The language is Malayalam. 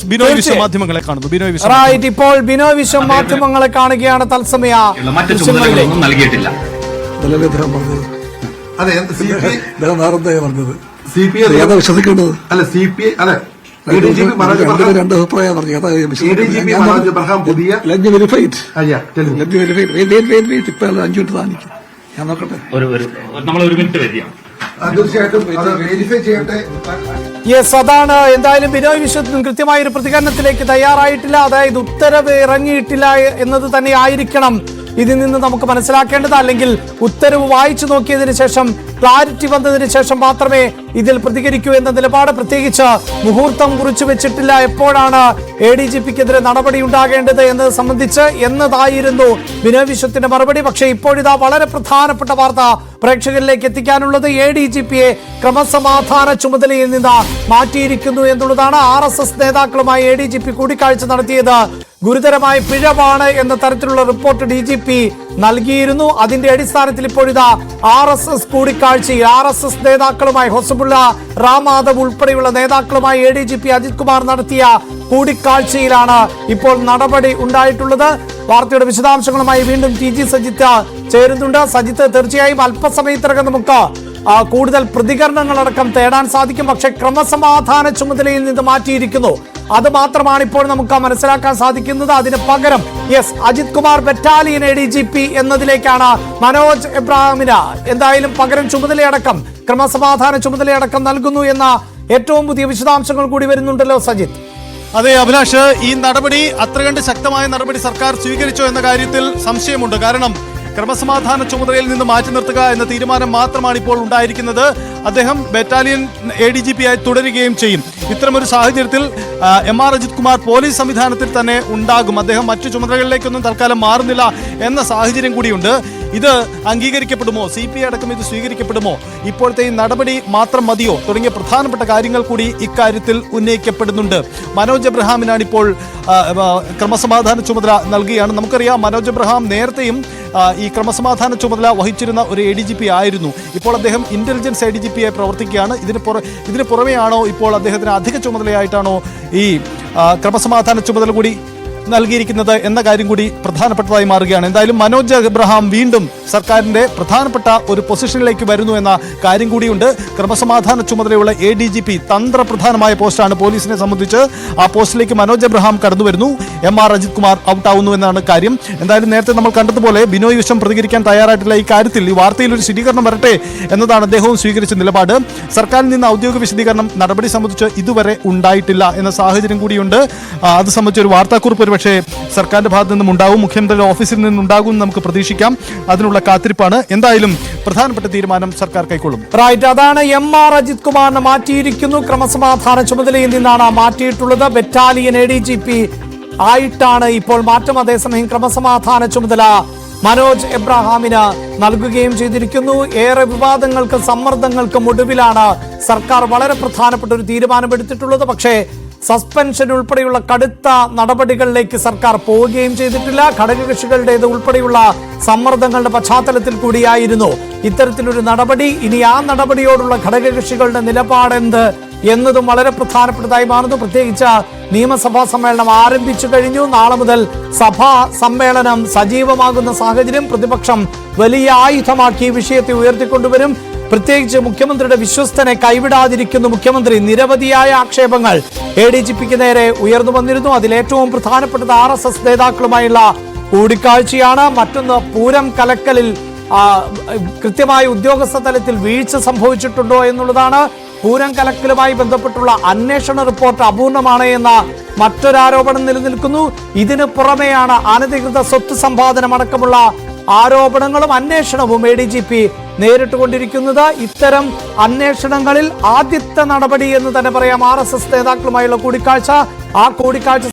ബിനോയ് വിശ്വം മാധ്യമങ്ങളെ കാണുന്നു. ഇപ്പോൾ ബിനോയ് വിശ്വം മാധ്യമങ്ങളെ കാണുകയാണ്. തത്സമയ നൽകിയിട്ടില്ല. വിശ്വസിക്കേണ്ടത് അല്ല CPI അല്ല രണ്ട് അഭിപ്രായം ഞാൻ നോക്കട്ടെ. യെസ്, അതാണ്. എന്തായാലും ബിനോയ് വിശ്വം കൃത്യമായ ഒരു പ്രതികരണത്തിലേക്ക് തയ്യാറായിട്ടില്ല. അതായത് ഉത്തരവ് ഇറങ്ങിയിട്ടില്ല എന്നത് തന്നെ ആയിരിക്കണം ഇതിൽ നിന്ന് നമുക്ക് മനസ്സിലാക്കേണ്ടത്. അല്ലെങ്കിൽ ഉത്തരവ് വായിച്ചു നോക്കിയതിനു ശേഷം ക്ലാരിറ്റി വന്നതിന് ശേഷം മാത്രമേ ഇതിൽ പ്രതികരിക്കൂ എന്ന നിലപാട്, പ്രത്യേകിച്ച് മുഹൂർത്തം കുറിച്ചു വെച്ചിട്ടില്ല, എപ്പോഴാണ് ADGPക്കെതിരെ നടപടി ഉണ്ടാകേണ്ടത് എന്നത് സംബന്ധിച്ച് എന്നതായിരുന്നു ബിനോയ് വിശ്വത്തിന്റെ മറുപടി. പക്ഷേ ഇപ്പോഴിതാ വളരെ പ്രധാനപ്പെട്ട വാർത്ത പ്രേക്ഷകരിലേക്ക് എത്തിക്കാനുള്ളത്. ADGPയെ ക്രമസമാധാന ചുമതലയിൽ നിന്ന് മാറ്റിയിരിക്കുന്നു എന്നുള്ളതാണ്. RSS നേതാക്കളുമായി ADGP കൂടിക്കാഴ്ച നടത്തിയത് ഗുരുതരമായ പിഴവാണ് എന്ന തരത്തിലുള്ള റിപ്പോർട്ട് DGP നൽകിയിരുന്നു. അതിന്റെ അടിസ്ഥാനത്തിൽ ഇപ്പോഴിതാ RSS കൂടിക്കാഴ്ചയിൽ RSS നേതാക്കളുമായി ഹൊസബുള്ള റാം മാധവ് ഉൾപ്പെടെയുള്ള നേതാക്കളുമായി ADGP അജിത് കുമാർ നടത്തിയ കൂടിക്കാഴ്ചയിലാണ് ഇപ്പോൾ നടപടി ഉണ്ടായിട്ടുള്ളത്. വാർത്തയുടെ വിശദാംശങ്ങളുമായി വീണ്ടും TG സജിത്ത് ചേരുന്നുണ്ട്. സജിത്ത്, തീർച്ചയായും അല്പസമയത്തിനകം നമുക്ക് കൂടുതൽ പ്രതികരണങ്ങളടക്കം തേടാൻ സാധിക്കും. പക്ഷെ ക്രമസമാധാന ചുമതലയിൽ നിന്ന് മാറ്റിയിരിക്കുന്നു, അത് മാത്രമാണ് ഇപ്പോൾ നമുക്ക് മനസ്സിലാക്കാൻ സാധിക്കുന്നത്. അതിന് പകരം അജിത് കുമാർ ബറ്റാലിയൻ ADGP എന്നതിലേക്കാണ് മനോജ് എബ്രാഹിമിന് എന്തായാലും പകരം ചുമതലയടക്കം ക്രമസമാധാന ചുമതലയടക്കം നൽകുന്നു എന്ന ഏറ്റവും പുതിയ വിശദാംശങ്ങൾ കൂടി വരുന്നുണ്ടല്ലോ സജിത്ത്. അതെ അഭിലാഷ്, ഈ നടപടി അത്ര കണ്ട് ശക്തമായ നടപടി സർക്കാർ സ്വീകരിച്ചോ എന്ന കാര്യത്തിൽ സംശയമുണ്ട്. കാരണം ക്രമസമാധാന ചുമതലയിൽ നിന്ന് മാറ്റി നിർത്തുക എന്ന തീരുമാനം മാത്രമാണ് ഇപ്പോൾ ഉണ്ടായിരിക്കുന്നത്. അദ്ദേഹം ബറ്റാലിയൻ ADGP ആയി തുടരുകയും ചെയ്യും. ഇത്തരമൊരു സാഹചര്യത്തിൽ MR അജിത് കുമാർ പോലീസ് സംവിധാനത്തിൽ തന്നെ ഉണ്ടാകും. അദ്ദേഹം മറ്റു ചുമതലകളിലേക്കൊന്നും തൽക്കാലം മാറുന്നില്ല എന്ന സാഹചര്യം കൂടിയുണ്ട്. ഇത് അംഗീകരിക്കപ്പെടുമോ, CPI അടക്കം ഇത് സ്വീകരിക്കപ്പെടുമോ, ഇപ്പോഴത്തെ ഈ നടപടി മാത്രം മതിയോ തുടങ്ങിയ പ്രധാനപ്പെട്ട കാര്യങ്ങൾ കൂടി ഇക്കാര്യത്തിൽ ഉന്നയിക്കപ്പെടുന്നുണ്ട്. മനോജ് എബ്രഹാമിനാണ് ഇപ്പോൾ ക്രമസമാധാന ചുമതല നൽകുകയാണ്. നമുക്കറിയാം മനോജ് എബ്രഹാം നേരത്തെയും ഈ ക്രമസമാധാന ചുമതല വഹിച്ചിരുന്ന ഒരു ADGP ആയിരുന്നു. ഇപ്പോൾ അദ്ദേഹം ഇന്റലിജൻസ് ADGP ആയി പ്രവർത്തിക്കുകയാണ്. ഇതിന് പുറമെയാണോ ഇപ്പോൾ അദ്ദേഹത്തിന് അധിക ചുമതലയായിട്ടാണോ ഈ ക്രമസമാധാന ചുമതല കൂടി നൽകിയിരിക്കുന്നത് എന്ന കാര്യം കൂടി പ്രധാനപ്പെട്ടതായി മാറുകയാണ്. എന്തായാലും മനോജ് എബ്രഹാം വീണ്ടും സർക്കാരിന്റെ പ്രധാനപ്പെട്ട ഒരു പൊസിഷനിലേക്ക് വരുന്നു എന്ന കാര്യം കൂടിയുണ്ട്. ക്രമസമാധാന ചുമതലയുള്ള ADGP തന്ത്രപ്രധാനമായ പോസ്റ്റാണ് പോലീസിനെ സംബന്ധിച്ച്. ആ പോസ്റ്റിലേക്ക് മനോജ് എബ്രഹാം കടന്നു വരുന്നു. MR അജിത് കുമാർ ഔട്ടാവുന്നു എന്നാണ് കാര്യം. എന്തായാലും നേരത്തെ നമ്മൾ കണ്ടതുപോലെ ബിനോയ് വിശ്വം പ്രതികരിക്കാൻ തയ്യാറായിട്ടില്ല ഈ കാര്യത്തിൽ. ഈ വാർത്തയിൽ ഒരു സ്ഥിരീകരണം വരട്ടെ എന്നതാണ് അദ്ദേഹവും സ്വീകരിച്ച നിലപാട്. സർക്കാരിൽ നിന്ന് ഔദ്യോഗിക വിശദീകരണം നടപടി സംബന്ധിച്ച് ഇതുവരെ ഉണ്ടായിട്ടില്ല എന്ന സാഹചര്യം കൂടിയുണ്ട്. അത് സംബന്ധിച്ച് ഒരു വാർത്താക്കുറിപ്പ് പക്ഷേ സർക്കാരിന്റെ ഭാഗത്തു നിന്നും ഉണ്ടാവും, മുഖ്യമന്ത്രിയുടെ ഓഫീസിൽ നിന്നുണ്ടാകും എന്ന് നമുക്ക് പ്രതീക്ഷിക്കാം. അതിനുള്ള കാത്തിരിപ്പാണ്. എന്തായാലും പ്രധാനപ്പെട്ട തീരുമാനം സർക്കാർ കൈക്കൊള്ളും. അതാണ് MR അജിത് കുമാറിനെ മാറ്റിയിരിക്കുന്നു. ക്രമസമാധാന ചുമതലയിൽ നിന്നാണ് മാറ്റിയിട്ടുള്ളത്. ബറ്റാലിയൻ ADGP ആയിട്ടാണ് ഇപ്പോൾ മാറ്റം. അതേസമയം ക്രമസമാധാന ചുമതല മനോജ് എബ്രഹാമിന് നൽകുകയും ചെയ്തിരിക്കുന്നു. ഏറെ വിവാദങ്ങൾക്കും സമ്മർദ്ദങ്ങൾക്കും ഒടുവിലാണ് സർക്കാർ വളരെ പ്രധാനപ്പെട്ട ഒരു തീരുമാനമെടുത്തിട്ടുള്ളത്. പക്ഷേ സസ്പെൻഷൻ ഉൾപ്പെടെയുള്ള കടുത്ത നടപടികളിലേക്ക് സർക്കാർ പോവുകയും ചെയ്തിട്ടില്ല. ഘടകകക്ഷികളുടേത് ഉൾപ്പെടെയുള്ള സമ്മർദ്ദങ്ങളുടെ പശ്ചാത്തലത്തിൽ കൂടിയായിരുന്നു ഇത്തരത്തിലൊരു നടപടി. ഇനി ആ നടപടിയോടുള്ള ഘടകകക്ഷികളുടെ നിലപാടെന്ത് എന്നതും വളരെ പ്രധാനപ്പെട്ടതായി മാറുന്നു. പ്രത്യേകിച്ച് നിയമസഭാ സമ്മേളനം ആരംഭിച്ചു കഴിഞ്ഞു. നാളെ മുതൽ സഭാ സമ്മേളനം സജീവമാകുന്ന സാഹചര്യം. പ്രതിപക്ഷം വലിയ ആയുധമാക്കി ഈ വിഷയത്തെ ഉയർത്തിക്കൊണ്ടുവരും. പ്രത്യേകിച്ച് മുഖ്യമന്ത്രിയുടെ വിശ്വസ്തനെ കൈവിടാതിരിക്കുന്നു മുഖ്യമന്ത്രി. നിരവധിയായ ആക്ഷേപങ്ങൾ ADGPക്ക് നേരെ ഉയർന്നു വന്നിരുന്നു. അതിലേറ്റവും പ്രധാനപ്പെട്ടത് RSS നേതാക്കളുമായുള്ള കൂടിക്കാഴ്ചയാണ്. മറ്റൊന്ന് പൂരം കലക്കലിൽ കൃത്യമായ ഉദ്യോഗസ്ഥ തലത്തിൽ വീഴ്ച സംഭവിച്ചിട്ടുണ്ടോ എന്നുള്ളതാണ്. പൂരം കലക്കലുമായി ബന്ധപ്പെട്ടുള്ള അന്വേഷണ റിപ്പോർട്ട് അപൂർണമാണ് എന്ന മറ്റൊരാരോപണം നിലനിൽക്കുന്നു. ഇതിന് പുറമെയാണ് അനധികൃത സ്വത്ത് സമ്പാദനം അടക്കമുള്ള ആരോപണങ്ങളും അന്വേഷണവും ADGP നേരിട്ടുകൊണ്ടിരിക്കുന്നത്. ഇത്തരം അന്വേഷണങ്ങളിൽ ആദ്യത്തെ നടപടി എന്ന് തന്നെ പറയാം RSS നേതാക്കളുമായുള്ള കൂടിക്കാഴ്ച. ആ കൂടിക്കാഴ്ച